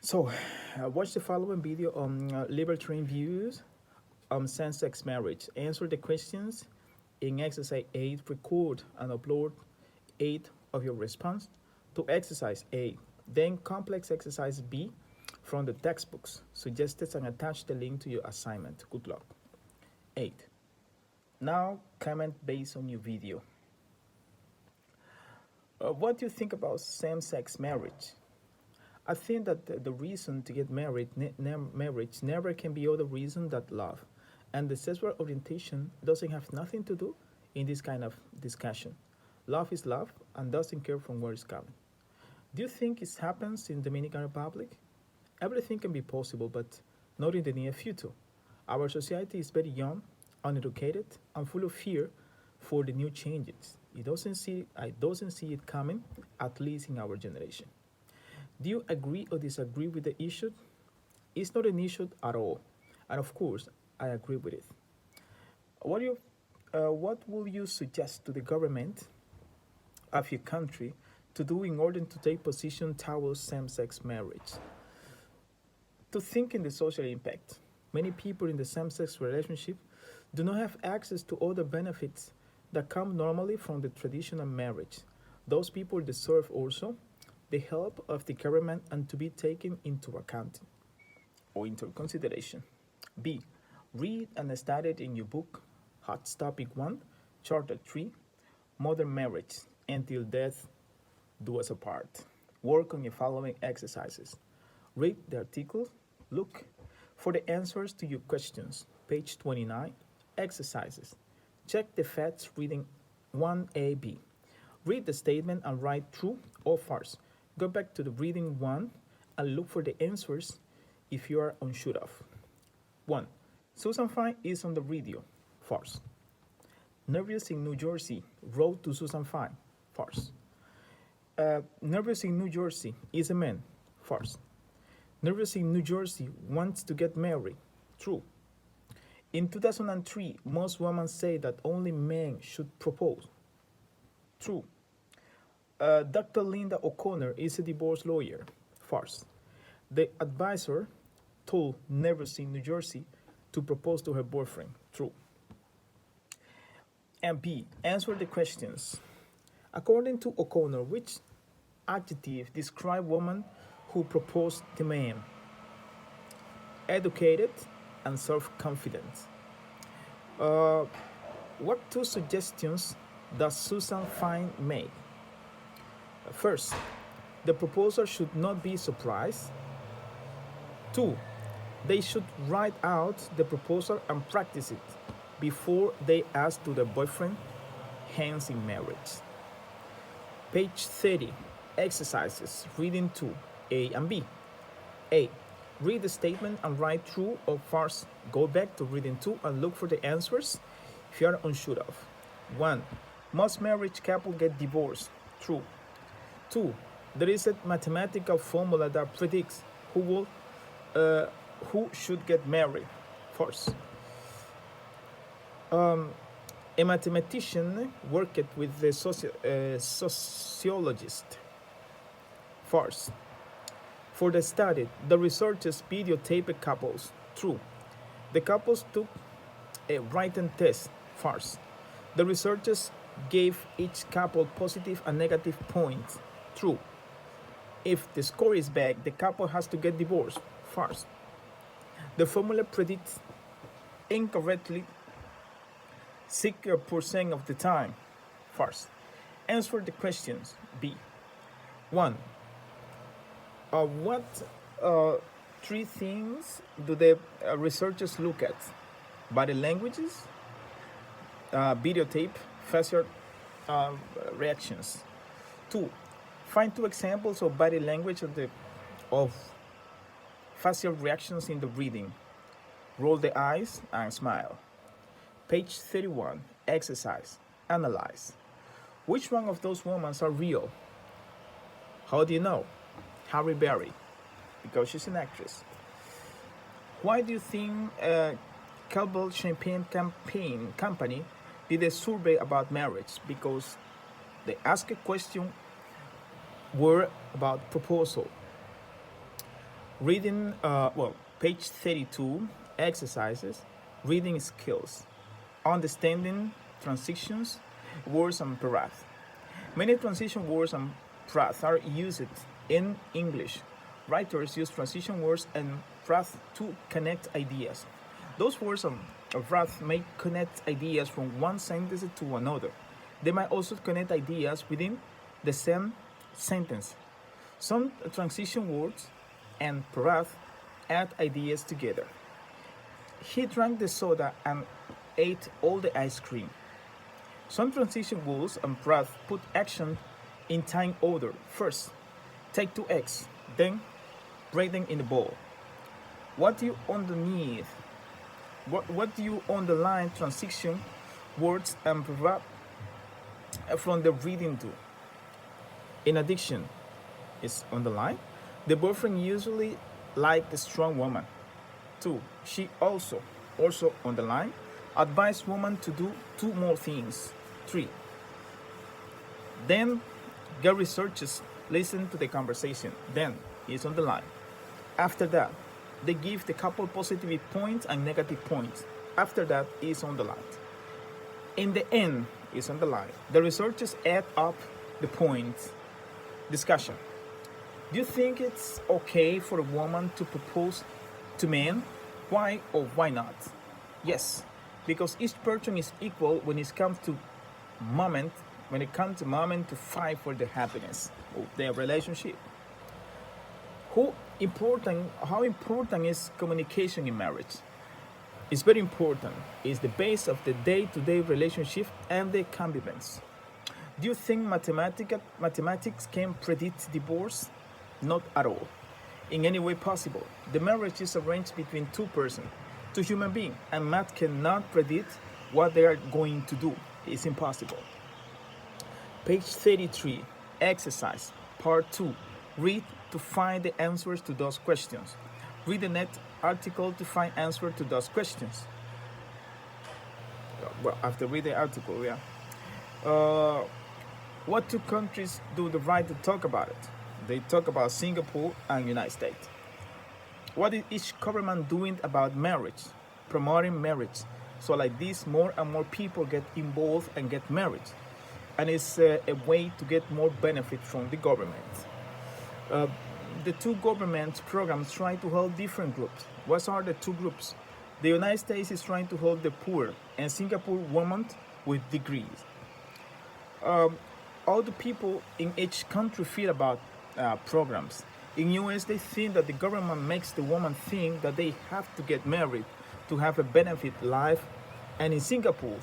So, watch the following video on libertarian views on same-sex marriage. Answer the questions in exercise 8. Record and upload 8 of your response to exercise A. Then complex exercise B from the textbooks suggested and attach the link to your assignment. Good luck. 8. Now comment based on your video. What do you think about same-sex marriage? I think that the reason to get married, marriage never can be other reason than love. And the sexual orientation doesn't have nothing to do in this kind of discussion. Love is love and doesn't care from where it's coming. Do you think it happens in Dominican Republic? Everything can be possible, but not in the near future. Our society is very young, uneducated, and full of fear for the new changes. I doesn't see it coming, at least in our generation. Do you agree or disagree with the issue? It's not an issue at all. And of course, I agree with it. What will you suggest to the government of your country to do in order to take position towards same-sex marriage? To think in the social impact. Many people in the same-sex relationship do not have access to other benefits that come normally from the traditional marriage. Those people deserve also the help of the government and to be taken into account or into consideration. B. Read and study in your book, Hot Topic 1, Chapter 3, Modern Marriage, Until Death Do Us Apart. Work on your following exercises. Read the article, look for the answers to your questions, page 29, exercises. Check the facts reading 1AB. Read the statement and write true or false. Go back to the reading 1 and look for the answers if you are unsure of. 1. Susan Fine is on the radio. False. Nervous in New Jersey wrote to Susan Fine. False. Nervous in New Jersey is a man. False. Nervous in New Jersey wants to get married. True. In 2003, most women say that only men should propose. True. Dr. Linda O'Connor is a divorce lawyer. False. The advisor told Nervous in New Jersey to propose to her boyfriend. True. And B. Answer the questions. According to O'Connor, which adjective describe woman who proposed to man? Educated and self-confident. What two suggestions does Susan Fine make? First, the proposal should not be surprised. 2. They should write out the proposal and practice it before they ask to their boyfriend hands in marriage. Page 30, exercises, reading 2, A and B. A. Read the statement and write true or false. Go back to reading 2 and look for the answers if you are unsure of. 1. Most marriage couples get divorced. True. 2. There is a mathematical formula that predicts who should get married. False. A mathematician worked with the sociologist. False. For the study, the researchers videotaped couples. True. The couples took a written test. False. The researchers gave each couple positive and negative points. True. If the score is bad, the couple has to get divorced. False. The formula predicts incorrectly 60% of the time. False. Answer the questions. B. 1. What three things do the researchers look at? Body languages, videotape, facial reactions. 2. Find 2 examples of body language of facial reactions in the reading. Roll the eyes and smile. Page 31, exercise, analyze. Which one of those women are real? How do you know? Harry Berry, because she's an actress. Why do you think Calble Champagne Company did a survey about marriage? Because they asked a question were about proposal. Reading, page 32, exercises, reading skills, understanding transitions, words and paragraph. Many transition words and paragraph are used in English. Writers use transition words and paragraph to connect ideas. Those words and paragraph may connect ideas from one sentence to another. They might also connect ideas within the same sentence. Some transition words and paragraph add ideas together. He drank the soda and ate all the ice cream. Some transition words and paragraph put action in time order. First, take two eggs, then break them in the bowl. What do you underneath? What do you underline transition words and paragraph from the reading to? In addition, is underlined. The boyfriend usually liked the strong woman. 2. She also underlined, advised woman to do 2 more things. 3. Then get researchers listen to the conversation. Then is underlined. After that, they give the couple positive points and negative points. After that is underlined. In the end is underlined. The researchers add up the points. Discussion. Do you think it's okay for a woman to propose to men? Why or why not? Yes, because each person is equal when it comes to moment to fight for the happiness of their relationship. How important is communication in marriage? It's very important. It's the base of the day-to-day relationship and the convivence. Do you think mathematics can predict divorce? Not at all. In any way possible. The marriage is arranged between two persons, two human beings, and math cannot predict what they are going to do. It's impossible. Page 33, exercise, part 2. Read to find the answers to those questions. Read the net article to find answers to those questions. Well, after reading the article, yeah. What two countries do the right to talk about it? They talk about Singapore and United States. What is each government doing about marriage? Promoting marriage. So like this, more and more people get involved and get married. And it's a way to get more benefit from the government. The two government programs try to help different groups. What are the two groups? The United States is trying to help the poor, and Singapore women with degrees. All the people in each country feel about programs. In US, they think that the government makes the woman think that they have to get married to have a benefit life, and in Singapore,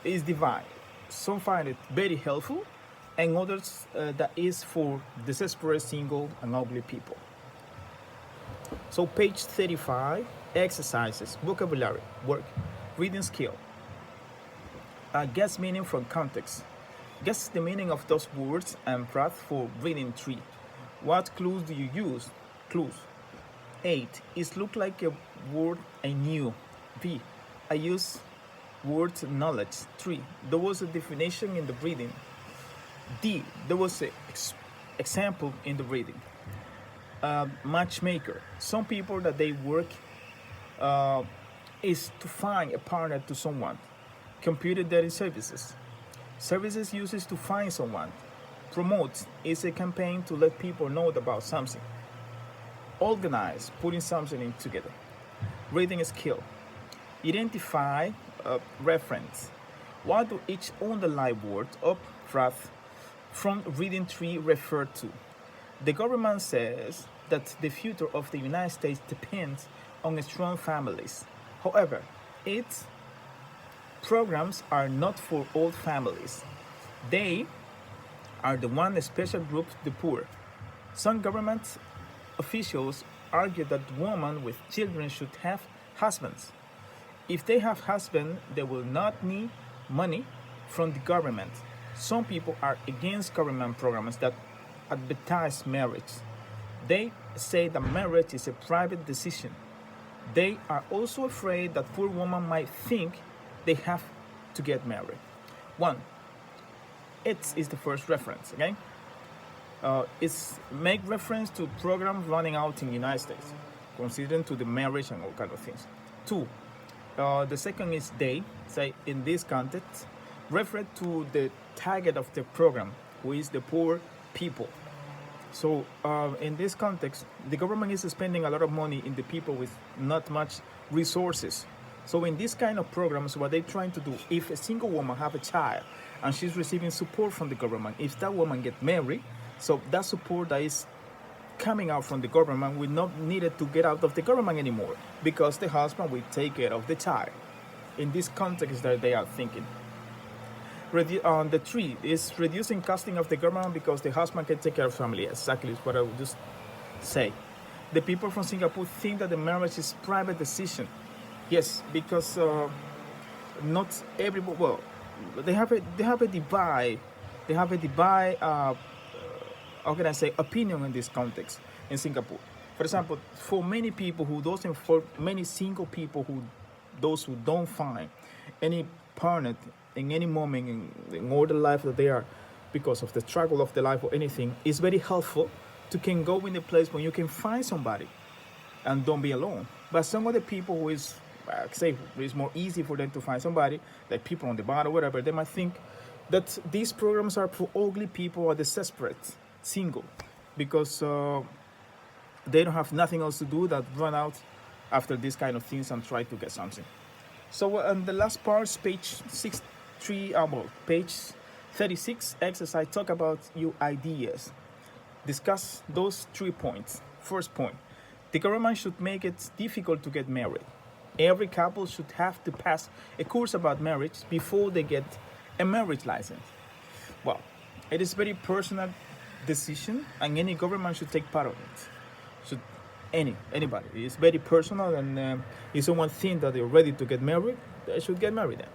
it's divided. Some find it very helpful, and others that is for desperate, single, and ugly people. So page 35, exercises, vocabulary, work, reading skill. Guess meaning from context. Guess the meaning of those words and path for reading 3. What clues do you use? Clues. 8. It looked like a word I knew. B. I use words knowledge. 3. There was a definition in the reading. D. There was an example in the reading. Matchmaker. Some people that they work is to find a partner to someone. Computer dating services. Services uses to find someone. Promote is a campaign to let people know about something. Organize, putting something in together. Reading skill. Identify, reference. What do each underlined word of path from reading 3 refer to? The government says that the future of the United States depends on strong families. However, its programs are not for all families. They are the one special group, the poor. Some government officials argue that women with children should have husbands. If they have husbands, they will not need money from the government. Some people are against government programs that advertise marriage. They say that marriage is a private decision. They are also afraid that poor women might think they have to get married. 1. It is the first reference, okay? It's make reference to programs running out in the United States, considering to the marriage and all kind of things. Two, the second is they, say in this context, refer to the target of the program, who is the poor people. So in this context, the government is spending a lot of money in the people with not much resources. So in this kind of programs, what they're trying to do, if a single woman have a child and she's receiving support from the government, if that woman get married, so that support that is coming out from the government will not needed to get out of the government anymore because the husband will take care of the child. In this context that they are thinking. The three is reducing costing of the government because the husband can take care of family. Exactly what I would just say. The people from Singapore think that the marriage is private decision. Yes, because not everybody. Well, they have a divide. They have a divide. How can I say opinion in this context in Singapore? For example, for many people who doesn't, for many single people who, those who don't find any partner in any moment in all the life that they are, because of the struggle of the life or anything, it's very helpful to can go in a place where you can find somebody and don't be alone. But some of the people who is, say, it's more easy for them to find somebody, like people on the bar or whatever, they might think that these programs are for ugly people or the desperate, single, because they don't have nothing else to do that run out after these kind of things and try to get something. So the last part, page 36 exercise, talk about your ideas. Discuss those 3 points. First point, the government should make it difficult to get married. Every couple should have to pass a course about marriage before they get a marriage license. Well, it is very personal decision, and any government should take part of it. Should anybody? It's very personal, and if someone thinks that they're ready to get married, they should get married then.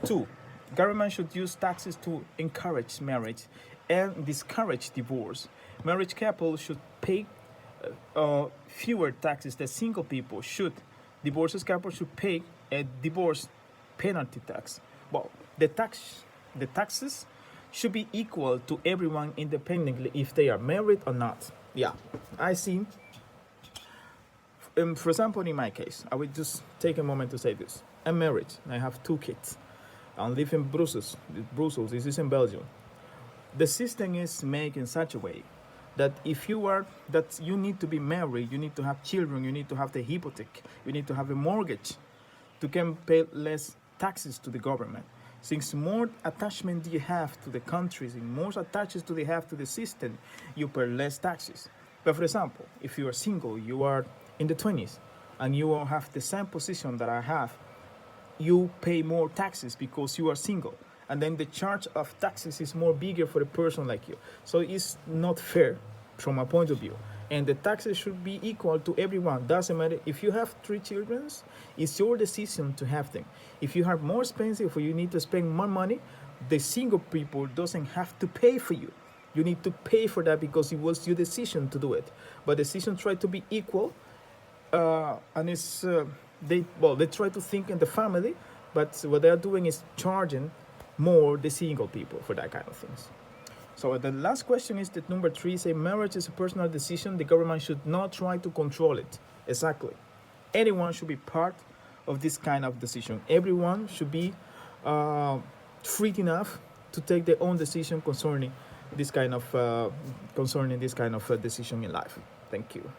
2, government should use taxes to encourage marriage and discourage divorce. Marriage couples should pay fewer taxes than single people should. Divorces couples should pay a divorce penalty tax. Well, the taxes should be equal to everyone independently if they are married or not. Yeah, I see. For example, in my case, I will just take a moment to say this. I'm married. I have 2 kids. I live in Brussels. Brussels, this is in Belgium. The system is made in such a way that if you are, that you need to be married, you need to have children, you need to have the hypothec, you need to have a mortgage to can pay less taxes to the government. Since more attachment you have to the countries and more attachments you have to the system, you pay less taxes. But for example, if you are single, you are in the 20s, and you will have the same position that I have, you pay more taxes because you are single. And then the charge of taxes is more bigger for a person like you. So it's not fair from my point of view. And the taxes should be equal to everyone. Doesn't matter if you have 3 children, it's your decision to have them. If you have more expensive or you need to spend more money, the single people doesn't have to pay for you. You need to pay for that because it was your decision to do it. But decision try to be equal, and it's they try to think in the family, but what they're doing is charging more the single people for that kind of things. So the last question is that number 3, say marriage is a personal decision. The government should not try to control it. Exactly. Anyone should be part of this kind of decision. Everyone should be free enough to take their own decision concerning this kind of decision in life. Thank you.